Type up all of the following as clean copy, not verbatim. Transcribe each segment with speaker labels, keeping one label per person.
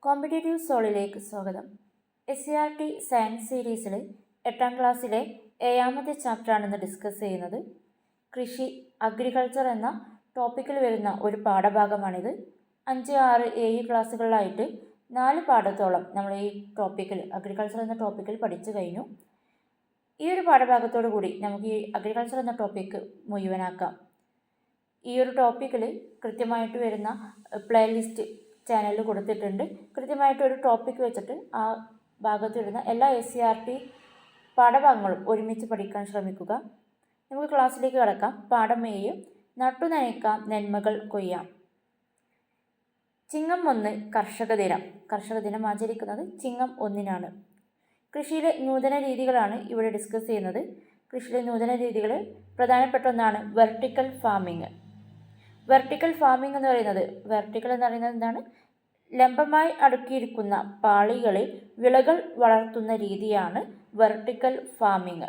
Speaker 1: Competitive സോളിലേക്ക് സ്വാഗതം. SCERT science സീരീസിൽ 8ാം ക്ലാസ്സിലെ 7ാമത്തെ ചാപ്റ്ററാണ് ഇന്ന് ഡിസ്കസ് ചെയ്യുന്നത്. കൃഷി, അഗ്രികൾച്ചർ എന്ന ടോപ്പിക്കിൽ വരുന്ന ഒരു പാഠഭാഗമാണിത്. 5, 6, 7 ക്ലാസ്സുകളിലായിട്ട് 4 പാഠത്തോളം നമ്മൾ ഈ ടോപ്പിക്കിൽ അഗ്രികൾച്ചർ എന്ന ടോപ്പിക്കിൽ പഠിച്ചു കഴിഞ്ഞു. ഈ ഒരു പാഠഭാഗത്തോടു കൂടി നമുക്ക് ഈ അഗ്രികൾച്ചർ എന്ന ടോപ്പിക്ക് മുഴുവനാക്കാം. ഈ ഒരു ടോപ്പിക്കിൽ കൃത്യമായിട്ട് വരുന്ന പ്ലേലിസ്റ്റ് ചാനലിൽ കൊടുത്തിട്ടുണ്ട്. കൃത്യമായിട്ടൊരു ടോപ്പിക്ക് വെച്ചിട്ട് ആ ഭാഗത്ത് വരുന്ന എല്ലാ SCERT പാഠഭാഗങ്ങളും ഒരുമിച്ച് പഠിക്കാൻ ശ്രമിക്കുക. നമുക്ക് ക്ലാസ്സിലേക്ക് കടക്കാം. പാഠം 7, നട്ടു നനയ്ക്കാം നന്മകൾ കൊയ്യാം. ചിങ്ങം 1 കർഷക ദിനം. കർഷക ദിനം ആചരിക്കുന്നത് ചിങ്ങം 1-നാണ്. കൃഷിയിലെ നൂതന രീതികളാണ് ഇവിടെ ഡിസ്കസ് ചെയ്യുന്നത്. കൃഷിയിലെ നൂതന രീതികൾ പ്രധാനപ്പെട്ട ഒന്നാണ് വെർട്ടിക്കൽ ഫാമിങ്. വെർട്ടിക്കൽ ഫാമിംഗ് എന്ന് പറയുന്നത് എന്താണ്? ലംബമായി അടുക്കിയിരിക്കുന്ന പാളികളിൽ വിളകൾ വളർത്തുന്ന രീതിയാണ് വെർട്ടിക്കൽ ഫാമിംഗ്.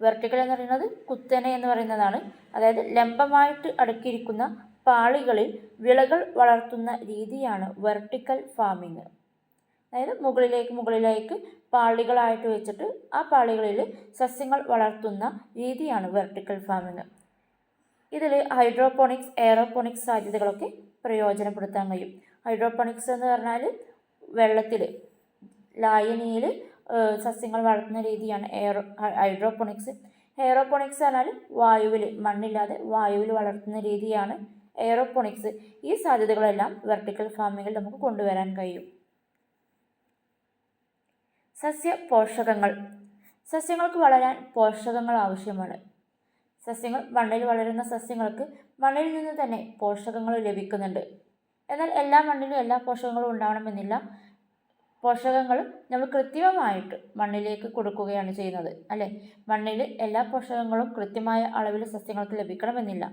Speaker 1: വെർട്ടിക്കൽ എന്ന് പറയുന്നത് കുത്തനെ എന്ന് പറയുന്നതാണ്. അതായത് ലംബമായിട്ട് അടുക്കിയിരിക്കുന്ന പാളികളിൽ വിളകൾ വളർത്തുന്ന രീതിയാണ് വെർട്ടിക്കൽ ഫാമിംഗ്. അതായത് മുകളിലേക്ക് പാളികളായിട്ട് വെച്ചിട്ട് ആ പാളികളിൽ സസ്യങ്ങൾ വളർത്തുന്ന രീതിയാണ് വെർട്ടിക്കൽ ഫാമിംഗ്. ഇതിൽ ഹൈഡ്രോപോണിക്സ്, എയറോപോണിക്സ് സാധ്യതകളൊക്കെ പ്രയോജനപ്പെടുത്താൻ കഴിയും. ഹൈഡ്രോപോണിക്സ് എന്ന് പറഞ്ഞാൽ വെള്ളത്തിൽ ലായനിയിൽ സസ്യങ്ങൾ വളർത്തുന്ന രീതിയാണ് ഹൈഡ്രോപോണിക്സ്. എയറോപോണിക്സ് പറഞ്ഞാൽ വായുവിൽ, മണ്ണില്ലാതെ വായുവിൽ വളർത്തുന്ന രീതിയാണ് എയറോപോണിക്സ്. ഈ സാധ്യതകളെല്ലാം വെർട്ടിക്കൽ ഫാമിങ്ങിൽ നമുക്ക് കൊണ്ടുവരാൻ കഴിയും. സസ്യ പോഷകങ്ങൾ. സസ്യങ്ങൾക്ക് വളരാൻ പോഷകങ്ങൾ ആവശ്യമാണ്. മണ്ണിൽ വളരുന്ന സസ്യങ്ങൾക്ക് മണ്ണിൽ നിന്ന് തന്നെ പോഷകങ്ങൾ ലഭിക്കുന്നുണ്ട്. എന്നാൽ എല്ലാ മണ്ണിലും എല്ലാ പോഷകങ്ങളും ഉണ്ടാവണമെന്നില്ല. പോഷകങ്ങൾ നമ്മൾ കൃത്രിമമായിട്ട് മണ്ണിലേക്ക് കൊടുക്കുകയാണ് ചെയ്യുന്നത്, അല്ലേ? മണ്ണിൽ എല്ലാ പോഷകങ്ങളും കൃത്യമായ അളവിൽ സസ്യങ്ങൾക്ക് ലഭിക്കണമെന്നില്ല.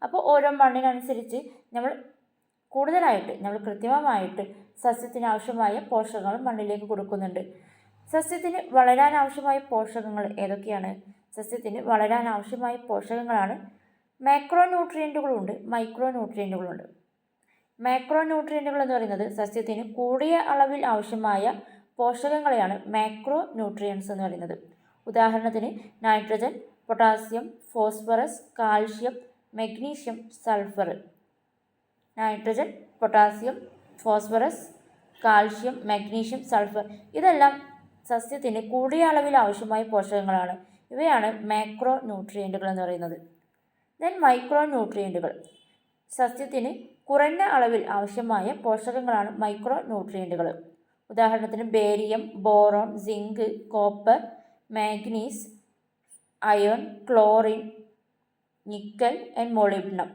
Speaker 1: അപ്പോൾ ഓരോ മണ്ണിനനുസരിച്ച് നമ്മൾ കൃത്രിമമായിട്ട് സസ്യത്തിന് ആവശ്യമായ പോഷകങ്ങൾ മണ്ണിലേക്ക് കൊടുക്കുന്നുണ്ട്. സസ്യത്തിന് വളരാൻ ആവശ്യമായ പോഷകങ്ങൾ ഏതൊക്കെയാണ്? സസ്യത്തിന് വളരാൻ ആവശ്യമായ പോഷകങ്ങളാണ് മാക്രോ ന്യൂട്രിയൻറ്റുകളുണ്ട്, മൈക്രോ ന്യൂട്രിയൻറ്റുകളുണ്ട്. മാക്രോ ന്യൂട്രിയൻറ്റുകൾ എന്ന് പറയുന്നത് സസ്യത്തിന് കൂടിയ അളവിൽ ആവശ്യമായ പോഷകങ്ങളെയാണ് മാക്രോ ന്യൂട്രിയൻസ് എന്ന് പറയുന്നത്. ഉദാഹരണത്തിന് nitrogen, potassium, phosphorus, calcium, magnesium, sulphur. Nitrogen, potassium, phosphorus, calcium, magnesium, sulphur ഇതെല്ലാം സസ്യത്തിന് കൂടിയ അളവിൽ ആവശ്യമായ പോഷകങ്ങളാണ്. ഇവയാണ് മാക്രോ ന്യൂട്രിയൻറ്റുകൾ എന്ന് പറയുന്നത്. Then micro ന്യൂട്രിയൻറ്റുകൾ. സസ്യത്തിന് കുറഞ്ഞ അളവിൽ ആവശ്യമായ പോഷകങ്ങളാണ് മൈക്രോ ന്യൂട്രിയൻറ്റുകൾ. ഉദാഹരണത്തിന് barium, boron, zinc, copper, manganese, iron, chlorine, nickel and molybdenum.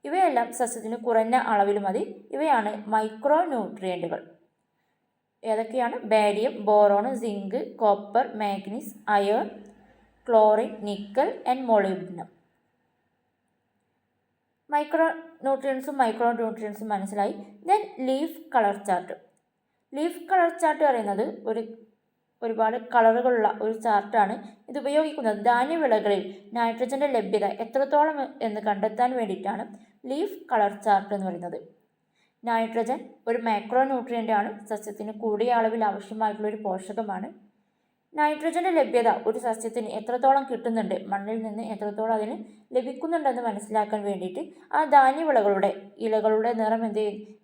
Speaker 1: ഇവയെല്ലാം സസ്യത്തിന് കുറഞ്ഞ അളവിൽ മതി. ഇവയാണ് മൈക്രോ ന്യൂട്രിയൻറ്റുകൾ. ഏതൊക്കെയാണ്? Barium, boron, zinc, copper, manganese, iron, chlorine, nickel and molybdenum. Micro ന്യൂട്രിയൻസും മനസ്സിലായി. Then leaf colour chart. Leaf colour chart പറയുന്നത് ഒരുപാട് കളറുകളുള്ള ഒരു ചാർട്ടാണ്. ഇത് ഉപയോഗിക്കുന്നത് ധാന്യവിളകളിൽ നൈട്രജൻ്റെ ലഭ്യത എത്രത്തോളം എന്ന് കണ്ടെത്താൻ വേണ്ടിയിട്ടാണ് ലീഫ് കളർ ചാർട്ട് എന്ന് പറയുന്നത്. നൈട്രജൻ ഒരു മാക്രോ ന്യൂട്രിയൻ്റ് ആണ്. സസ്യത്തിന് കൂടിയ അളവിൽ ആവശ്യമായിട്ടുള്ളൊരു പോഷകമാണ്. നൈട്രജൻ്റെ ലഭ്യത ഒരു സസ്യത്തിന് എത്രത്തോളം കിട്ടുന്നുണ്ട്, മണ്ണിൽ നിന്ന് എത്രത്തോളം അതിന് ലഭിക്കുന്നുണ്ടെന്ന് മനസ്സിലാക്കാൻ വേണ്ടിയിട്ട് ആ ധാന്യവിളകളുടെ ഇലകളുടെ നിറം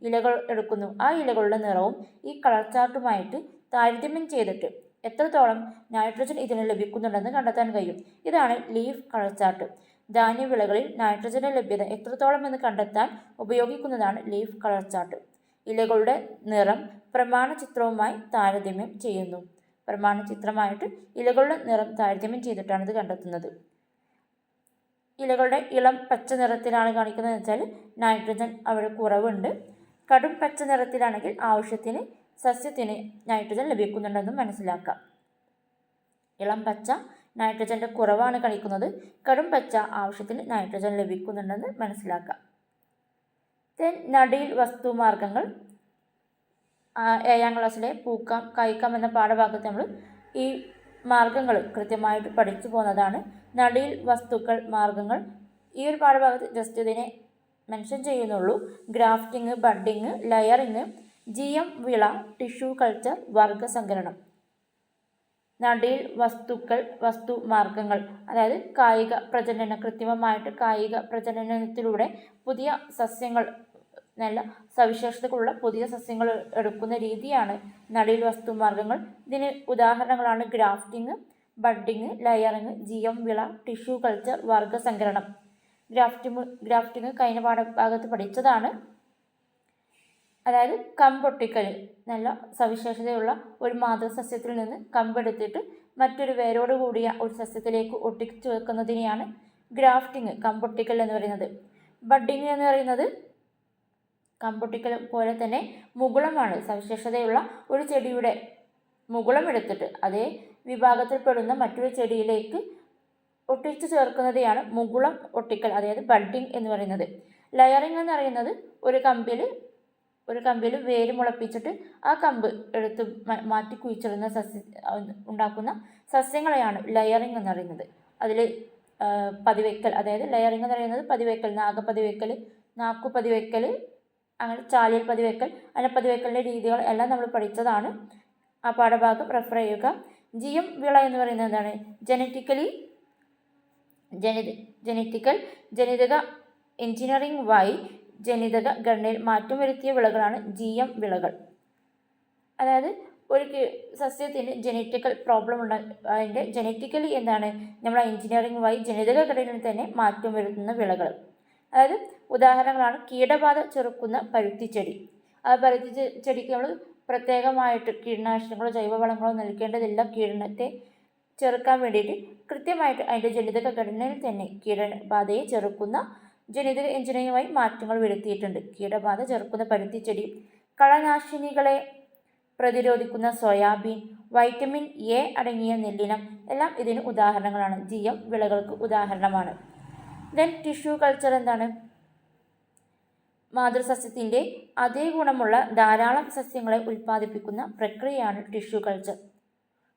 Speaker 1: ഇലകൾ എടുക്കുന്നു. ആ ഇലകളുടെ നിറവും ഈ കളർ ചാർട്ടുമായിട്ട് താരതമ്യം ചെയ്തിട്ട് എത്രത്തോളം നൈട്രജൻ ഇതിന് ലഭിക്കുന്നുണ്ടെന്ന് കണ്ടെത്താൻ കഴിയും. ഇതാണ് ലീഫ് കളർ ചാർട്ട്. ധാന്യവിളകളിൽ നൈട്രജൻ്റെ ലഭ്യത എത്രത്തോളം എന്ന് കണ്ടെത്താൻ ഉപയോഗിക്കുന്നതാണ് ലീഫ് കളർ ചാർട്ട്. ഇലകളുടെ നിറം പ്രമാണചിത്രവുമായി താരതമ്യം ചെയ്യുന്നു. പ്രമാണചിത്രമായിട്ട് ഇലകളുടെ നിറം താരതമ്യം ചെയ്തിട്ടാണ് ഇത് കണ്ടെത്തുന്നത്. ഇലകളുടെ ഇളം പച്ച നിറത്തിലാണ് കാണിക്കുന്നതെന്ന് വെച്ചാൽ നൈട്രജൻ അവിടെ കുറവുണ്ട്. കടും പച്ച നിറത്തിലാണെങ്കിൽ ആവശ്യത്തിന് സസ്യത്തിന് നൈട്രജൻ ലഭിക്കുന്നുണ്ടെന്ന് മനസ്സിലാക്കാം. ഇളം പച്ച നൈട്രജൻ്റെ കുറവാണ് കാണിക്കുന്നത്. കടും പച്ച ആവശ്യത്തിന് നൈട്രജൻ ലഭിക്കുന്നുണ്ടെന്ന് മനസ്സിലാക്കാം. ദെൻ നടീൽ വസ്തുമാർഗങ്ങൾ. 7ാം ക്ലാസ്സിലെ പൂക്കാം കായ്ക്കാം എന്ന പാഠഭാഗത്ത് നമ്മൾ ഈ മാർഗങ്ങൾ കൃത്യമായിട്ട് പഠിച്ചു പോകുന്നതാണ്. നടീൽ വസ്തുക്കൾ മാർഗങ്ങൾ ഈ ഒരു പാഠഭാഗത്ത് ജസ്റ്റ് ഇതിനെ മെൻഷൻ ചെയ്യുന്നുള്ളൂ. ഗ്രാഫ്റ്റിംഗ്, ബഡ്ഡിങ്, ലെയറിങ്, GM വിള ടിഷ്യൂ കൾച്ചർ വർഗസങ്കരണം. നടീൽ വസ്തുക്കൾ വസ്തുമാർഗങ്ങൾ, അതായത് കായിക പ്രജനനം, കൃത്രിമമായിട്ട് കായിക പ്രജനനത്തിലൂടെ പുതിയ സസ്യങ്ങൾ, നല്ല സവിശേഷതകളുള്ള പുതിയ സസ്യങ്ങൾ എടുക്കുന്ന രീതിയാണ് നടീൽ വസ്തുമാർഗങ്ങൾ. ഇതിന് ഉദാഹരണങ്ങളാണ് ഗ്രാഫ്റ്റിംഗ്, ബഡ്ഡിങ്, ലെയറിങ്, GM വിള, ടിഷ്യൂ കൾച്ചർ, വർഗസങ്കരണം. ഗ്രാഫ്റ്റിംഗ് കഴിഞ്ഞ പാഠഭാഗത്ത് പഠിച്ചതാണ്. അതായത് കമ്പൊട്ടിക്കൽ, നല്ല സവിശേഷതയുള്ള ഒരു മാതൃസസ്യത്തിൽ നിന്ന് കമ്പെടുത്തിട്ട് മറ്റൊരു വേരോട് കൂടിയ ഒരു സസ്യത്തിലേക്ക് ഒട്ടിച്ചു വെക്കുന്നതിനെയാണ് ഗ്രാഫ്റ്റിംഗ്, കമ്പൊട്ടിക്കൽ എന്ന് പറയുന്നത്. ബഡ്ഡിങ് എന്ന് പറയുന്നത് കമ്പൊട്ടിക്കൽ പോലെ തന്നെ മുകുളമാണ്. സവിശേഷതയുള്ള ഒരു ചെടിയുടെ മുകുളം എടുത്തിട്ട് അതേ വിഭാഗത്തിൽപ്പെടുന്ന മറ്റൊരു ചെടിയിലേക്ക് ഒട്ടിച്ചു ചേർക്കുന്നതെയാണ് മുകുളം ഒട്ടിക്കൽ, അതായത് ബഡ്ഡിങ് എന്ന് പറയുന്നത്. ലെയറിങ് എന്ന് പറയുന്നത് ഒരു കമ്പിൽ വേര് മുളപ്പിച്ചിട്ട് ആ കമ്പ് എടുത്ത് മാറ്റി കുഴിച്ചിടുന്ന ഉണ്ടാക്കുന്ന സസ്യങ്ങളെയാണ് ലെയറിങ് എന്ന് പറയുന്നത്. അതിൽ പതിവയ്ക്കൽ, അതായത് ലെയറിങ് എന്ന് പറയുന്നത് പതിവയ്ക്കൽ, നാഗപ്പതിവയ്ക്കൽ, നാക്കുപതിവയ്ക്കൽ, അങ്ങനെ ചാലിയൽ പതിവയ്ക്കൽ, അങ്ങനെ പതിവയ്ക്കലിൻ്റെ രീതികൾ എല്ലാം നമ്മൾ പഠിച്ചതാണ്. ആ പാഠഭാഗം റെഫർ ചെയ്യുക. GM വിള എന്ന് പറയുന്നത് എന്താണ്? ജനിതക എഞ്ചിനീയറിംഗ് വഴി ജനിതക ഘടനയിൽ മാറ്റം വരുത്തിയ വിളകളാണ് GM വിളകൾ. അതായത് ഒരു സസ്യത്തിന് ജനറ്റിക്കൽ പ്രോബ്ലം അതിൻ്റെ ജനറ്റിക്കലി എന്താണ്, നമ്മൾ എഞ്ചിനീയറിംഗ് വഴി ജനിതക ഘടനയിൽ തന്നെ മാറ്റം വരുത്തുന്ന വിളകൾ. അതായത് ഉദാഹരണങ്ങളാണ് കീടബാധ ചെറുക്കുന്ന പരുത്തിച്ചെടി. ആ പരുത്തിച്ചെടിക്ക് നമ്മൾ പ്രത്യേകമായിട്ട് കീടനാശിനികളോ ജൈവവളങ്ങളോ നൽകേണ്ടതില്ല. കീടത്തെ ചെറുക്കാൻ വേണ്ടിയിട്ട് കൃത്യമായിട്ട് അതിൻ്റെ ജനിതക ഘടനയിൽ തന്നെ കീടബാധയെ ചെറുക്കുന്ന ജനിതക എഞ്ചിനീയറിംഗുമായി മാറ്റങ്ങൾ വരുത്തിയിട്ടുണ്ട്. കീടബാധ ചെറുക്കുന്ന പരുത്തിച്ചെടി, കളനാശിനികളെ പ്രതിരോധിക്കുന്ന സോയാബീൻ, വൈറ്റമിൻ A അടങ്ങിയ നെല്ലിനം എല്ലാം ഇതിന് ഉദാഹരണങ്ങളാണ്, GM വിളകൾക്ക് ഉദാഹരണമാണ്. ദെൻ ടിഷ്യൂ കൾച്ചർ എന്താണ്? മാതൃസസ്യത്തിൻ്റെ അതേ ഗുണമുള്ള ധാരാളം സസ്യങ്ങളെ ഉൽപ്പാദിപ്പിക്കുന്ന പ്രക്രിയയാണ് ടിഷ്യൂ കൾച്ചർ.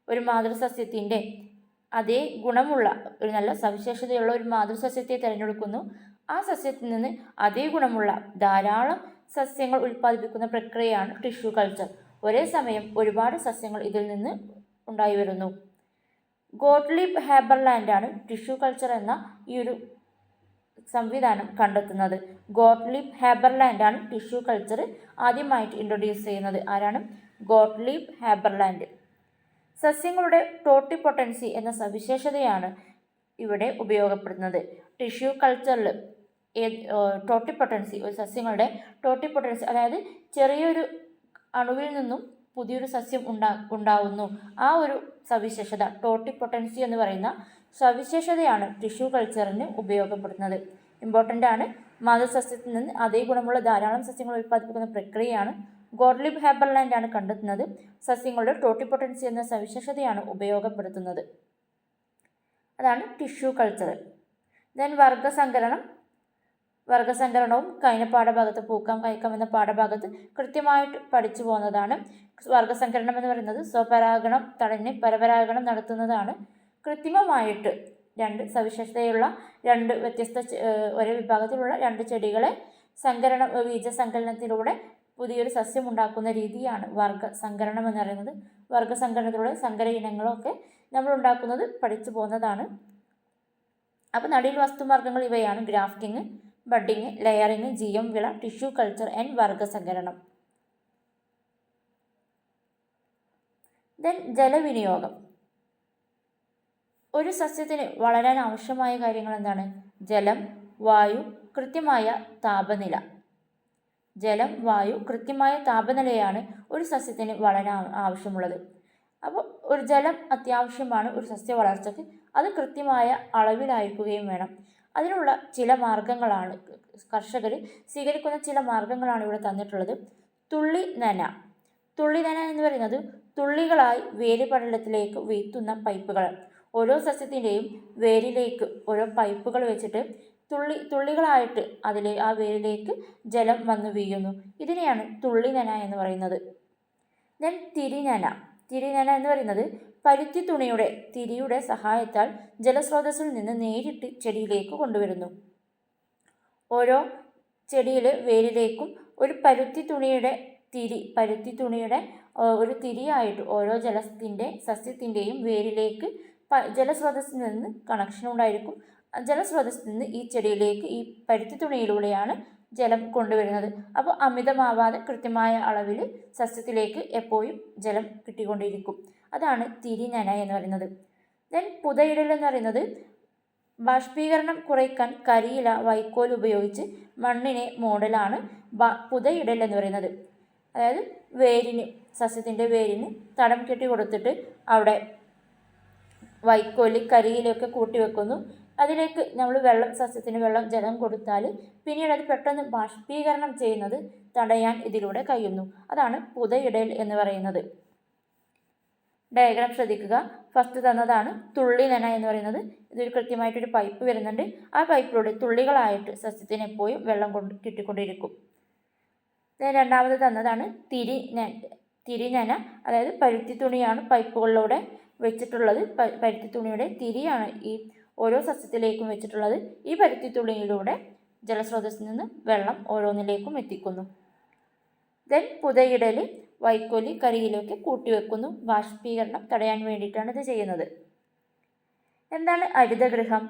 Speaker 1: ഒരു മാതൃസസ്യത്തിൻ്റെ അതേ ഗുണമുള്ള ഒരു നല്ല സവിശേഷതയുള്ള ഒരു മാതൃസസ്യത്തെ തിരഞ്ഞെടുക്കുന്നു. ആ സസ്യത്തിൽ നിന്ന് അതേ ഗുണമുള്ള ധാരാളം സസ്യങ്ങൾ ഉൽപ്പാദിപ്പിക്കുന്ന പ്രക്രിയയാണ് ടിഷ്യൂ കൾച്ചർ. ഒരേ സമയം ഒരുപാട് സസ്യങ്ങൾ ഇതിൽ നിന്ന് ഉണ്ടായി വരുന്നു. ഗോട്ട്ലിബ് ഹേബർലാൻഡാണ് ടിഷ്യൂ കൾച്ചർ എന്ന ഈ ഒരു സംവിധാനം കണ്ടെത്തുന്നത്. ഗോട്ട്ലിബ് ഹേബർലാൻഡാണ് ടിഷ്യൂ കൾച്ചർ ആദ്യമായിട്ട് ഇൻട്രൊഡ്യൂസ് ചെയ്യുന്നത്. ആരാണ്? ഗോട്ട്ലിബ് ഹേബർലാൻഡ്. സസ്യങ്ങളുടെ ടോട്ടിപ്പൊട്ടൻസി എന്ന സവിശേഷതയാണ് ഇവിടെ ഉപയോഗപ്പെടുത്തുന്നത്. ടിഷ്യൂ കൾച്ചറിൽ ടോട്ടിപ്പൊട്ടൻസി, ഒരു സസ്യങ്ങളുടെ ടോട്ടിപ്പൊട്ടൻസി, അതായത് ചെറിയൊരു അണുവിൽ നിന്നും പുതിയൊരു സസ്യം ഉണ്ടാവുന്നു. ആ ഒരു സവിശേഷത, ടോട്ടിപ്പൊട്ടൻസി എന്ന് പറയുന്ന സവിശേഷതയാണ് ടിഷ്യൂ കൾച്ചറിന് ഉപയോഗപ്പെടുത്തുന്നത്. ഇമ്പോർട്ടൻ്റ് ആണ്. മാതൃസസ്യത്തിൽ നിന്ന് അതേ ഗുണമുള്ള ധാരാളം സസ്യങ്ങൾ ഉൽപ്പാദിപ്പിക്കുന്ന പ്രക്രിയയാണ്. ഗോട്ട്ലിബ് ഹേബർലാൻഡാണ് കണ്ടെത്തുന്നത്. സസ്യങ്ങളുടെ ടോട്ടിപ്പൊട്ടൻസി എന്ന സവിശേഷതയാണ് ഉപയോഗപ്പെടുത്തുന്നത്. അതാണ് ടിഷ്യൂ കൾച്ചർ. ദെൻ വർഗസങ്കരണവും കഴിഞ്ഞ പാഠഭാഗത്ത് പൂക്കാം കഴിക്കാം എന്ന പാഠഭാഗത്ത് കൃത്യമായിട്ട് പഠിച്ചു പോകുന്നതാണ്. വർഗസങ്കരണം എന്ന് പറയുന്നത് സ്വപരാഗണം തടഞ്ഞ് പരപരാഗണം നടത്തുന്നതാണ്. കൃത്രിമമായിട്ട് സവിശേഷതയുള്ള വ്യത്യസ്ത ഒരേ വിഭാഗത്തിലുള്ള ചെടികളെ ബീജസങ്കലനത്തിലൂടെ പുതിയൊരു സസ്യം ഉണ്ടാക്കുന്ന രീതിയാണ് വർഗസങ്കരണം എന്ന് പറയുന്നത്. വർഗസങ്കരണത്തിലൂടെ സങ്കര ഇനങ്ങളൊക്കെ നമ്മൾ ഉണ്ടാക്കുന്നത് പഠിച്ചു പോകുന്നതാണ്. അപ്പോൾ നടീൽ വസ്തുമാർഗങ്ങൾ ഇവയാണ്: ഗ്രാഫ്റ്റിംഗ്, ബഡ്ഡിംഗ്, ലെയറിംഗ്, GM വിള, ടിഷ്യൂ കൾച്ചർ ആൻഡ് വർഗസങ്കരണം. ദെൻ ജലവിനിയോഗം. ഒരു സസ്യത്തിന് വളരാൻ ആവശ്യമായ കാര്യങ്ങൾ എന്താണ്? ജലം, വായു, കൃത്യമായ താപനില. ജലം, വായു, കൃത്യമായ താപനിലയാണ് ഒരു സസ്യത്തിന് വളരാൻ ആവശ്യമുള്ളത്. അപ്പോൾ ഒരു ജലം അത്യാവശ്യമാണ് ഒരു സസ്യ വളർച്ചയ്ക്ക്. അത് കൃത്യമായ അളവിലായിരിക്കുകയും വേണം. അതിനുള്ള ചില മാർഗങ്ങളാണ് കർഷകർ സ്വീകരിക്കുന്ന ചില മാർഗങ്ങളാണ് ഇവിടെ തന്നിട്ടുള്ളത്. തുള്ളി നന എന്ന് പറയുന്നത് തുള്ളികളായി വേരുപടലത്തിലേക്ക് വീഴ്ത്തുന്ന പൈപ്പുകൾ. ഓരോ സസ്യത്തിൻ്റെയും വേരിലേക്ക് ഓരോ പൈപ്പുകൾ വെച്ചിട്ട് തുള്ളികളായിട്ട് ആ വേരിലേക്ക് ജലം വന്നു വീഴുന്നു. ഇതിനെയാണ് തുള്ളി നന എന്ന് പറയുന്നത്. ദെൻ തിരിനന എന്ന് പറയുന്നത് പരുത്തി തിരിയുടെ സഹായത്താൽ ജലസ്രോതസ്സിൽ നിന്ന് നേരിട്ട് ചെടിയിലേക്ക് കൊണ്ടുവരുന്നു. ഓരോ ചെടിയിലെ വേരിലേക്കും ഒരു പരുത്തി തുണിയുടെ പരുത്തി തുണിയുടെ ഒരു തിരിയായിട്ട് ഓരോ സസ്യത്തിൻ്റെയും വേരിലേക്ക് ജലസ്രോതസ്സിൽ നിന്ന് കണക്ഷൻ ഉണ്ടായിരിക്കും. ജലസ്രോതസ്സിൽ നിന്ന് ഈ ചെടിയിലേക്ക് ഈ പരുത്തി തുണിയിലൂടെയാണ് ജലം കൊണ്ടുവരുന്നത്. അപ്പോൾ അമിതമാവാതെ കൃത്യമായ അളവിൽ സസ്യത്തിലേക്ക് എപ്പോഴും ജലം കിട്ടിക്കൊണ്ടിരിക്കും. അതാണ് തിരിനന എന്ന് പറയുന്നത്. ദെൻ പുതയിടൽ എന്ന് പറയുന്നത് ബാഷ്പീകരണം കുറയ്ക്കാൻ കരിയില, വൈക്കോൽ ഉപയോഗിച്ച് മണ്ണിനെ മൂടലാണ് പുതയിടൽ എന്ന് പറയുന്നത്. അതായത് സസ്യത്തിൻ്റെ വേരിന് തടം കെട്ടി കൊടുത്തിട്ട് അവിടെ വൈക്കോല്, കരിയിലൊക്കെ കൂട്ടി വെക്കുന്നു. അതിലേക്ക് നമ്മൾ സസ്യത്തിന് ജലം കൊടുത്താൽ പിന്നീട് അത് പെട്ടെന്ന് ബാഷ്പീകരണം ചെയ്യുന്നത് തടയാൻ ഇതിലൂടെ കഴിയുന്നു. അതാണ് പുതയിടൽ എന്ന് പറയുന്നത്. ഡയഗ്രാം ശ്രദ്ധിക്കുക. ഫസ്റ്റ് തന്നതാണ് തുള്ളി നന എന്ന് പറയുന്നത്. ഇതൊരു കൃത്യമായിട്ടൊരു പൈപ്പ് വരുന്നുണ്ട്. ആ പൈപ്പിലൂടെ തുള്ളികളായിട്ട് സസ്യത്തിന് എപ്പോഴും വെള്ളം കിട്ടിക്കൊണ്ടിരിക്കും. രണ്ടാമത് തന്നതാണ് തിരിനന. അതായത് പരുത്തി തുണിയാണ് പൈപ്പുകളിലൂടെ വെച്ചിട്ടുള്ളത്. പരുത്തി തുണിയുടെ തിരിയാണ് ഈ ഓരോ സസ്യത്തിലേക്കും വെച്ചിട്ടുള്ളത്. ഈ പരുത്തി തുണിയിലൂടെ ജലസ്രോതസ്സിൽ നിന്ന് വെള്ളം ഓരോന്നിലേക്കും എത്തിക്കുന്നു. ദെൻ പുതയിടൽ വൈക്കോല്, കരിയിലൊക്കെ കൂട്ടിവെക്കുന്നു. ബാഷ്പീകരണം തടയാൻ വേണ്ടിയിട്ടാണ് ഇത് ചെയ്യുന്നത്. എന്താണ് ഹരിതഗൃഹം?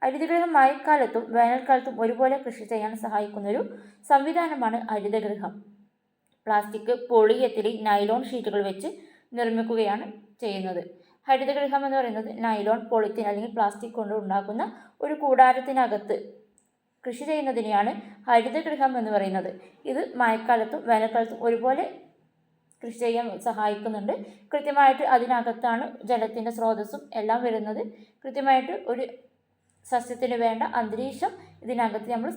Speaker 1: ഹരിതഗൃഹം മഴക്കാലത്തും വേനൽക്കാലത്തും ഒരുപോലെ കൃഷി ചെയ്യാൻ സഹായിക്കുന്നൊരു സംവിധാനമാണ് ഹരിതഗൃഹം. പ്ലാസ്റ്റിക്, പോളിയെത്തിലീൻ, നൈലോൺ ഷീറ്റുകൾ വെച്ച് നിർമ്മിക്കുകയാണ് ചെയ്യുന്നത്. ഹരിതഗൃഹം എന്ന് പറയുന്നത് നൈലോൺ, പോളിത്തീൻ അല്ലെങ്കിൽ പ്ലാസ്റ്റിക് കൊണ്ട് ഉണ്ടാക്കുന്ന ഒരു കൂടാരത്തിനകത്ത് കൃഷി ചെയ്യുന്നതിനെയാണ് ഹരിതഗൃഹം എന്ന് പറയുന്നത്. ഇത് മഴക്കാലത്തും വേനൽക്കാലത്തും ഒരുപോലെ കൃഷി ചെയ്യാൻ സഹായിക്കുന്നുണ്ട്. കൃത്യമായിട്ട് അതിനകത്താണ് ജലത്തിൻ്റെ സ്രോതസ്സും എല്ലാം വരുന്നത്. കൃത്യമായിട്ട് ഒരു സസ്യത്തിന് വേണ്ട അന്തരീക്ഷം ഇതിനകത്ത് നമ്മൾ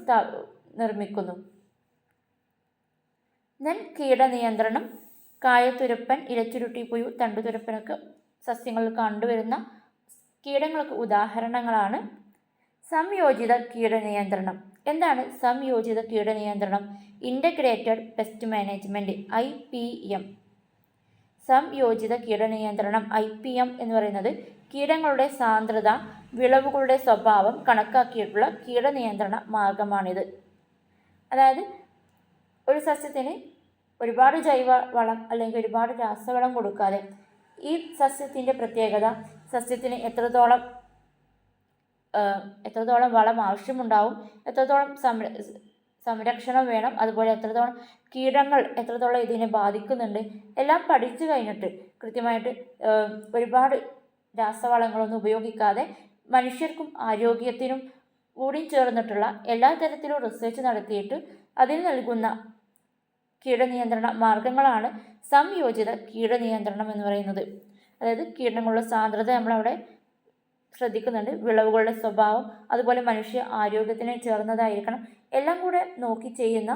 Speaker 1: നിർമ്മിക്കുന്നു. ദെൻ കീടനിയന്ത്രണം. കായത്തുരപ്പൻ, ഇലച്ചുരുട്ടിപ്പുഴു, തണ്ടുതുരപ്പനൊക്കെ സസ്യങ്ങളിൽ കണ്ടുവരുന്ന കീടങ്ങൾക്ക് ഉദാഹരണങ്ങളാണ്. സംയോജിത കീടനിയന്ത്രണം. എന്താണ് സംയോജിത കീടനിയന്ത്രണം? Integrated pest management, IPM. സംയോജിത കീടനിയന്ത്രണം IPM എന്ന് പറയുന്നത് കീടങ്ങളുടെ സാന്ദ്രത, വിളവുകളുടെ സ്വഭാവം കണക്കാക്കിയിട്ടുള്ള കീടനിയന്ത്രണ മാർഗമാണിത്. അതായത് ഒരു സസ്യത്തിന് ഒരുപാട് ജൈവ വളം അല്ലെങ്കിൽ ഒരുപാട് രാസവളം കൊടുക്കാതെ ഈ സസ്യത്തിൻ്റെ പ്രത്യേകത, സസ്യത്തിന് എത്രത്തോളം വളം ആവശ്യമുണ്ടാവും, എത്രത്തോളം സംരക്ഷണം വേണം, അതുപോലെ എത്രത്തോളം കീടങ്ങൾ എത്രത്തോളം ഇതിനെ ബാധിക്കുന്നുണ്ട്, എല്ലാം പഠിച്ചു കഴിഞ്ഞിട്ട് കൃത്യമായിട്ട് ഒരുപാട് രാസവളങ്ങളൊന്നും ഉപയോഗിക്കാതെ മനുഷ്യർക്കും ആരോഗ്യത്തിനും കൂടി ചേർന്നിട്ടുള്ള എല്ലാ തരത്തിലും റിസർച്ച് നടത്തിയിട്ട് അതിൽ നൽകുന്ന കീടനിയന്ത്രണ മാർഗങ്ങളാണ് സംയോജിത കീടനിയന്ത്രണം എന്ന് പറയുന്നത്. അതായത് കീടങ്ങളുടെ സാന്ദ്രത നമ്മളവിടെ ശ്രദ്ധിക്കുന്നുണ്ട്, വിളവുകളുടെ സ്വഭാവം, അതുപോലെ മനുഷ്യ ആരോഗ്യത്തിന് ചേർന്നതായിരിക്കണം, എല്ലാം കൂടെ നോക്കി ചെയ്യുന്ന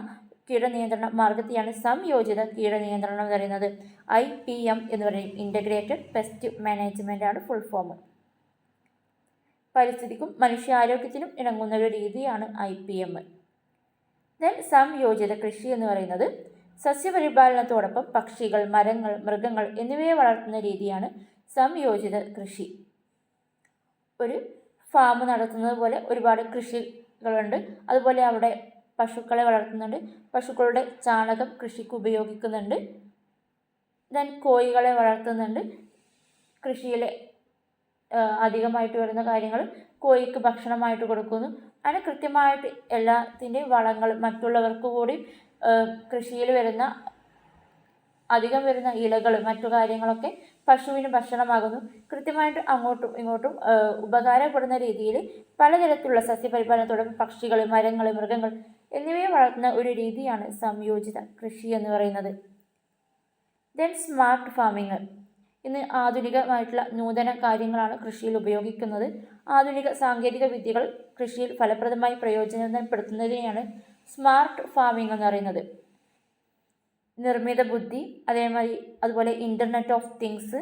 Speaker 1: കീടനിയന്ത്രണ മാർഗത്തെയാണ് സംയോജിത കീടനിയന്ത്രണം എന്ന് പറയുന്നത്. IPM എന്ന് പറയും. ഇൻ്റഗ്രേറ്റഡ് പെസ്റ്റ് മാനേജ്മെൻ്റ് ആണ് ഫുൾ ഫോം. പരിസ്ഥിതിക്കും മനുഷ്യാരോഗ്യത്തിനും ഇണങ്ങുന്ന ഒരു രീതിയാണ് IPM. ദെൻ സംയോജിത കൃഷി എന്ന് പറയുന്നത് സസ്യപരിപാലനത്തോടൊപ്പം പക്ഷികൾ, മരങ്ങൾ, മൃഗങ്ങൾ എന്നിവയെ വളർത്തുന്ന രീതിയാണ് സംയോജിത കൃഷി. ഒരു ഫാം നടത്തുന്നത് പോലെ ഒരുപാട് കൃഷികളുണ്ട്. അതുപോലെ അവിടെ പശുക്കളെ വളർത്തുന്നുണ്ട്. പശുക്കളുടെ ചാണകം കൃഷിക്ക് ഉപയോഗിക്കുന്നുണ്ട്. ദെൻ കോഴികളെ വളർത്തുന്നുണ്ട്. കൃഷിയിലെ അധികമായിട്ട് വരുന്ന കാര്യങ്ങൾ കോഴിക്ക് ഭക്ഷണമായിട്ട് കൊടുക്കുന്നു. അങ്ങനെ കൃത്യമായിട്ട് എല്ലാത്തിൻ്റെയും വളങ്ങൾ മറ്റുള്ളവർക്ക് കൂടി കൃഷിയിൽ വരുന്ന അധികം വരുന്ന ഇലകൾ മറ്റു കാര്യങ്ങളൊക്കെ പശുവിന് ഭക്ഷണമാകുന്നു. കൃത്യമായിട്ട് അങ്ങോട്ടും ഇങ്ങോട്ടും ഉപകാരപ്പെടുന്ന രീതിയിൽ പലതരത്തിലുള്ള സസ്യപരിപാലനത്തോടൊപ്പം പക്ഷികൾ, മരങ്ങൾ, മൃഗങ്ങൾ എന്നിവയെ വളർത്തുന്ന ഒരു രീതിയാണ് സംയോജിത കൃഷി എന്ന് പറയുന്നത്. Then smart farming. ഇന്ന് ആധുനികമായിട്ടുള്ള നൂതന കാര്യങ്ങളാണ് കൃഷിയിൽ ഉപയോഗിക്കുന്നത്. ആധുനിക സാങ്കേതിക വിദ്യകൾ കൃഷിയിൽ ഫലപ്രദമായി പ്രയോജനപ്പെടുത്തുന്നതിനെയാണ് സ്മാർട്ട് ഫാമിംഗ് എന്ന് പറയുന്നത്. നിർമ്മിത ബുദ്ധി, അതുപോലെ internet of things,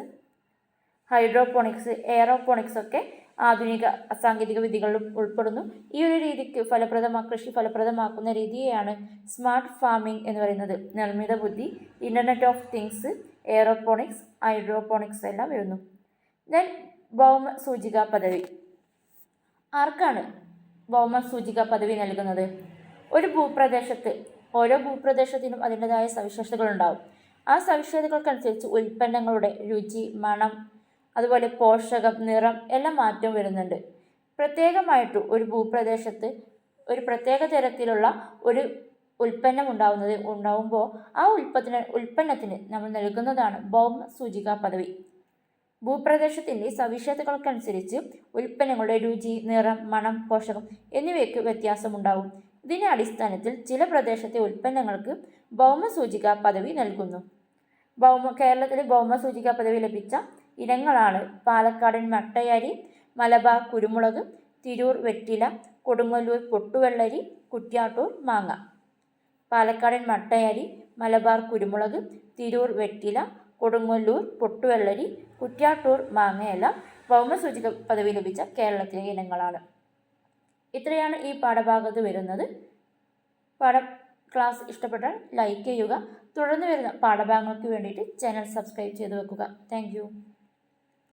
Speaker 1: hydroponics, aeroponics ഒക്കെ ആധുനിക സാങ്കേതിക വിദ്യകളിൽ ഉൾപ്പെടുന്നു. ഈ ഒരു രീതിക്ക് കൃഷി ഫലപ്രദമാക്കുന്ന രീതിയെയാണ് സ്മാർട്ട് ഫാമിംഗ് എന്ന് പറയുന്നത്. നിർമ്മിത ബുദ്ധി, internet of things, aeroponics, hydroponics എല്ലാം വരുന്നു. ദെൻ ഭൗമ സൂചിക പദവി. ആർക്കാണ് ഭൗമ സൂചിക പദവി നൽകുന്നത്? ഒരു ഭൂപ്രദേശത്ത് ഓരോ ഭൂപ്രദേശത്തിനും അതിൻ്റെതായ സവിശേഷതകളുണ്ടാവും. ആ സവിശേഷതകൾക്കനുസരിച്ച് ഉൽപ്പന്നങ്ങളുടെ രുചി, മണം, അതുപോലെ പോഷകം, നിറം എല്ലാം മാറ്റം വരുന്നുണ്ട്. പ്രത്യേകമായിട്ട് ഒരു ഭൂപ്രദേശത്ത് ഒരു പ്രത്യേക തരത്തിലുള്ള ഒരു ഉൽപ്പന്നം ഉണ്ടാവുമ്പോൾ ആ ഉൽപ്പന്നത്തിന് നമ്മൾ നൽകുന്നതാണ് ഭൗമസൂചികാ പദവി. ഭൂപ്രദേശത്തിൻ്റെ സവിശേഷതകൾക്കനുസരിച്ച് ഉൽപ്പന്നങ്ങളുടെ രുചി, നിറം, മണം, പോഷകം എന്നിവയ്ക്ക് വ്യത്യാസമുണ്ടാകും. ഇതിൻ്റെ അടിസ്ഥാനത്തിൽ ചില പ്രദേശത്തെ ഉൽപ്പന്നങ്ങൾക്ക് ഭൗമസൂചികാ പദവി നൽകുന്നു. കേരളത്തിൽ ഭൗമസൂചികാ പദവി ലഭിച്ച ഇനങ്ങളാണ് പാലക്കാടൻ മട്ടയരി, മലബാർ കുരുമുളക്, തിരൂർ വെറ്റില, കൊടുങ്ങല്ലൂർ പൊട്ടുവെള്ളരി, കുറ്റ്യാട്ടൂർ മാങ്ങ. പാലക്കാടൻ മട്ടയരി, മലബാർ കുരുമുളക്, തിരൂർ വെറ്റില, കൊടുങ്ങല്ലൂർ പൊട്ടുവെള്ളരി, കുറ്റ്യാട്ടൂർ മാങ്ങയെല്ലാം ഭൗമസൂചിക പദവി ലഭിച്ച കേരളത്തിലെ ഇനങ്ങളാണ്. ഇത്രയാണ് ഈ പാഠഭാഗത്ത് വരുന്നത്. ക്ലാസ് ഇഷ്ടപ്പെട്ടാൽ ലൈക്ക് ചെയ്യുക. തുടർന്ന് വരുന്ന പാഠഭാഗങ്ങൾക്ക് വേണ്ടിയിട്ട് ചാനൽ സബ്സ്ക്രൈബ് ചെയ്ത് വെക്കുക. താങ്ക്